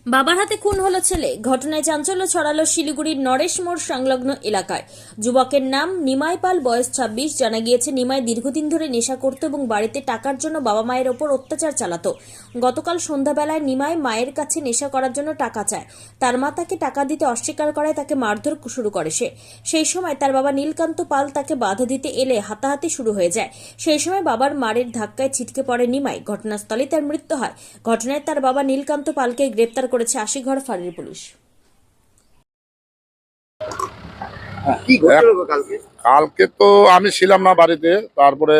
বাবার হাতে খুন হলো ছেলে। ঘটনায় চাঞ্চল্য ছড়ালো শিলিগুড়ির নরেশ মোড় সংলগ্ন এলাকায়। যুবকের নাম নিমাই পাল, বয়স 26। জানা গিয়েছে নিমাই দীর্ঘদিন ধরে নেশা করত এবং বাড়িতে টাকার জন্য বাবা মায়ের ওপর অত্যাচার চালাতো। গতকাল সন্ধ্যাবেলায় নিমাই মায়ের কাছে নেশা করার জন্য টাকা চায়। তার মা তাকে টাকা দিতে অস্বীকার করায় তাকে মারধর শুরু করে সে। সেই সময় তার বাবা নীলকান্ত পাল তাকে বাধা দিতে এলে হাতাহাতি শুরু হয়ে যায়। সেই সময় বাবার মারের ধাক্কায় ছিটকে পড়ে নিমাই। ঘটনাস্থলেই তার মৃত্যু হয়। ঘটনায় তার বাবা নীলকান্ত পালকে গ্রেপ্তার করেছে আশিঘর ফাঁড়ির পুলিশ। কালকে তো আমি ছিলাম না বাড়িতে, তারপরে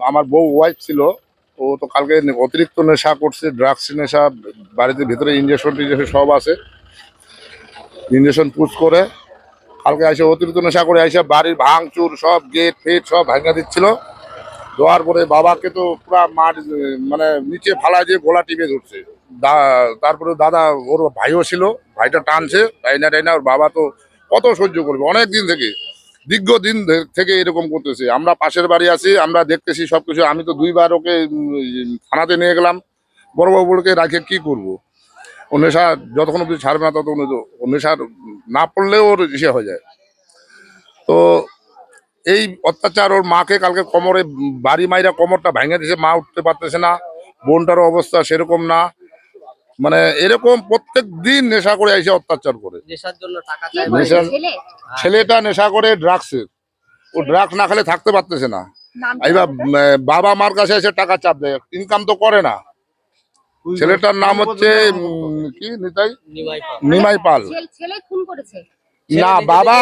আমার বউ ওয়াইফ ছিল। ও তো কালকে অতিরিক্ত নেশা করছে, ড্রাগস নেশা। বাড়িতে ভিতরে ইঞ্জেকশন টিঞ্জেকশন সব আছে, ইঞ্জেকশন পুশ করে কালকে এসে অতিরিক্ত নেশা করে এসে বাড়ির ভাঙচুর সব গেট ফেট সব ভাঙা দিচ্ছিল। দেওয়ার পরে বাবাকে তো পুরা মাঠ মানে নিচে ফালায় দিয়ে গোলা টিপে ধরছে। তারপরে দাদা ওর ভাইও ছিল, ভাইটা টানছে টাইনা টাইনা। ওর বাবা তো কত সহ্য করবে, অনেক দিন থেকে দীর্ঘদিন থেকে এরকম করতেছে। আমরা পাশের বাড়ি আছি, আমরা দেখতেছি সবকিছু। আমি তো 2বার ওকে থানাতে নিয়ে গেলাম, বড় বাবুকে রাখে কি করব। ও নেশা যতক্ষণ অব্দি ছাড়বে না ততক্ষণ ও নেশার না পড়লে ওর ইসে হয়ে যায়। তো এই অত্যাচার ওর মাকে কালকে কোমরে বাড়ি মাইরা কোমরটা ভেঙে দিয়েছে, মা উঠতে পারতেছে না। বোনটারও অবস্থা সেরকম না, মানে এরকম প্রত্যেক দিন নেশা করে এসে অত্যাচার করে। ছেলেটা নেশা করে ড্রাগসের। ও ড্রাগস না খেলে থাকতে পারতেছে না। এবার বাবা মার কাছে এসে টাকা চাপ দেয়, ইনকাম তো করে না। ছেলেটার নাম হচ্ছে কি নিতাই নিমাই পাল। না বাবা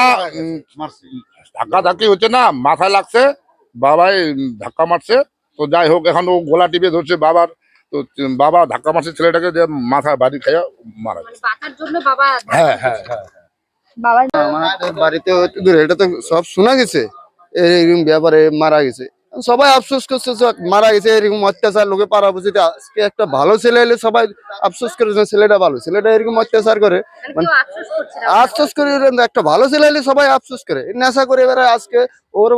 ধাক্কা ধাক্কি হচ্ছে না, মাথায় লাগছে, বাবাই ধাক্কা মারছে। তো যাই হোক, এখন ও গোলা টিপে ধরছে বাবার। তো বাবা ধাক্কা মারছে ছেলেটাকে, যে মাথা বাড়ি খাইয়া মারা গেছে। হ্যাঁ হ্যাঁ হ্যাঁ। আমাদের বাড়িতে এটা তো সব শোনা গেছে, এরকম ব্যাপারে মারা গেছে। সবাই আফসোস করছে মারা গেছে, এরকম অত্যাচার লোকে পাড়া বুঝিতে। আজকে একটা ভালো ছেলে এলে সবাই আফসোস করে, ছেলেটা ভালো, ছেলেটা এরকম অত্যাচার করে মানে আফসোস করে। একটা ভালো ছেলে এলে সবাই আফসোস করে, নেশা করে এবারে আজকে ওর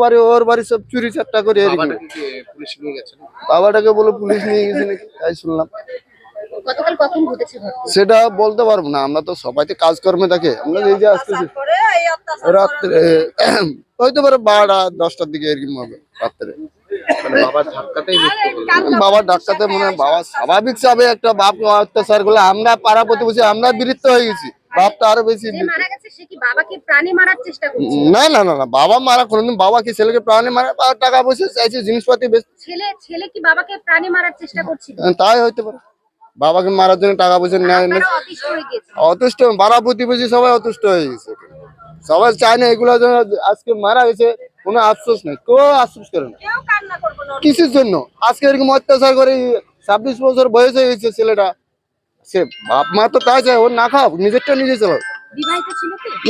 বাড়ি সব চুরি চারটা করে। বাবাটাকে বলে পুলিশ নিয়ে গেছে নাকি, তাই শুনলাম। সেটা বলতে পারবো না, আমরা তো সবাই তো কাজকর্মে থাকি। আমরা এই যে আসতেছি রাত্রে, হয়তো পারে 12-10টার দিকে এরকম হবে রাত্রে। বাবার ধাক্কাতে মনে হয় বাবা স্বাভাবিক চাবে একটা বাপ অত্যাচার করলে। আমরা পাড়া প্রতিবেশী আমরা বিরক্ত হয়ে গেছি, বাপ তো আরো বেশি। না না না না, বাবা মারা কোনোদিন, বাবা কি ছেলেকে প্রাণী মারা? টাকা পয়সা চাইছে, জিনিসপাতি বেশি। ছেলে কি বাবাকে প্রাণী মারার চেষ্টা করছিল? তাই হইতে পারে, বাবাকে মারার জন্য টাকা পয়সা নেয়। অতুষ্ট পাড়া প্রতিবেশী সবাই অতুষ্ট হয়ে গেছে। সবাই চায় না এগুলো যেন আজকে মারা গেছে, কোনো আফসোস নেই, কেউ আফসোস করে না কিসের জন্য। আজকে এরকম অত্যাচার করে 26 বছর বয়স হয়ে গেছে ছেলেটা। সে বাপ মা তো তাই চায় ওর না খাও, নিজেরটা নিজে চালাও।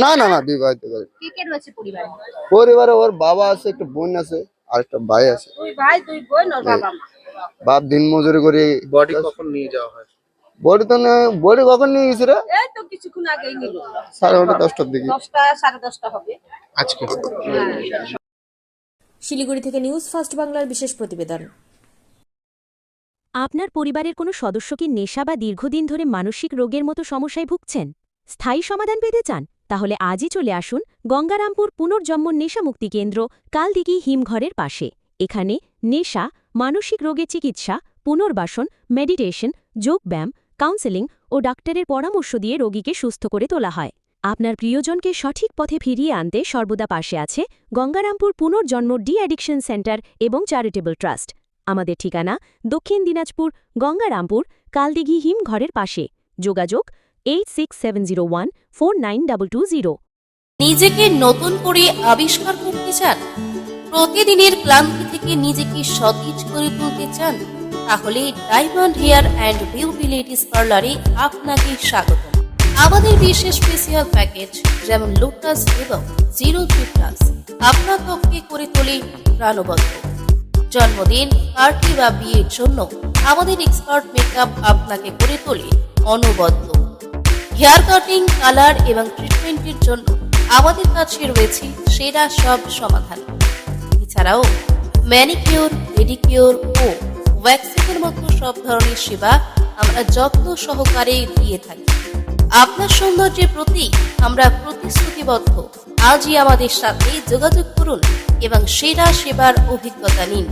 না না না, বিবাহিত করে। পরিবারে ওর বাবা আছে, একটা বোন আছে, আর একটা ভাই আছে। বাপ দিন মজুরি করে। বডি কখন নিয়ে যাওয়া হয়? বডি কখন নিয়ে গেছে রে? এই তো কিছুক্ষণ আগেই নিল। 9:30 10টার দিকে। 10টা 10:30 হবে আজকে। শিলিগুড়ি থেকে নিউজ ফার্স্ট বাংলার বিশেষ প্রতিবেদন। আপনার পরিবারের কোনো সদস্য কি নেশা বা দীর্ঘদিন ধরে মানসিক রোগের মতো সমস্যায় ভুগছেন? স্থায়ী সমাধান পেতে চান? তাহলে আজই চলে আসুন গঙ্গারামপুর পুনর্জন্ম নেশা মুক্তি কেন্দ্র, কালদিঘি হিমঘরের পাশে। এখানে নেশা, মানসিক রোগের চিকিৎসা, পুনর্বাসন, মেডিটেশন, যোগব্যায়াম, কাউন্সেলিং ও ডাক্তারের পরামর্শ দিয়ে রোগীকে সুস্থ করে তোলা হয়। আপনার প্রিয়জনকে সঠিক পথে ফিরিয়ে আনতে সর্বদা পাশে আছে গঙ্গারামপুর পুনর্জন্ম ডি অ্যাডিকশন সেন্টার এবং চ্যারিটেবল ট্রাস্ট। আমাদের ঠিকানা দক্ষিণ দিনাজপুর, গঙ্গারামপুর, কালদিঘি হিমঘরের পাশে। যোগাযোগ 8670149220। নিজেকে নতুন করে আবিষ্কার করতে চান? প্রতিদিনের ক্লান্তি থেকে নিজেকে সতেজ করে তুলতে চান? তাহলে diamond hair and beauty ladies পার্লারে আপনাকে স্বাগত। আমাদের বিশেষ স্পেশাল প্যাকেজ যেমন লোটাস এবং 03+ আপনার ত্বককে করে তোলে প্রাণবন্ত। জন্মদিন, পার্টি বা বিয়ের জন্য আমাদের এক্সপার্ট মেকআপ আপনাকে করে তোলে অনবদ্য। হেয়ার কাটিং, কালার এবং ট্রিটমেন্টের জন্য আমাদের কাছে রয়েছে সেরা সব সমাধান। এছাড়াও ম্যানিকিউর, পেডিকিউর ও ওয়্যাক্সিংয়ের মতো সব ধরনের সেবা আমরা যত্ন সহকারে দিয়ে থাকি। আপনার সৌন্দর্যের প্রতি আমরা প্রতিশ্রুতিবদ্ধ। আজই আমাদের সাথে যোগাযোগ করুন এবং সেরা সেবার অভিজ্ঞতা নিন।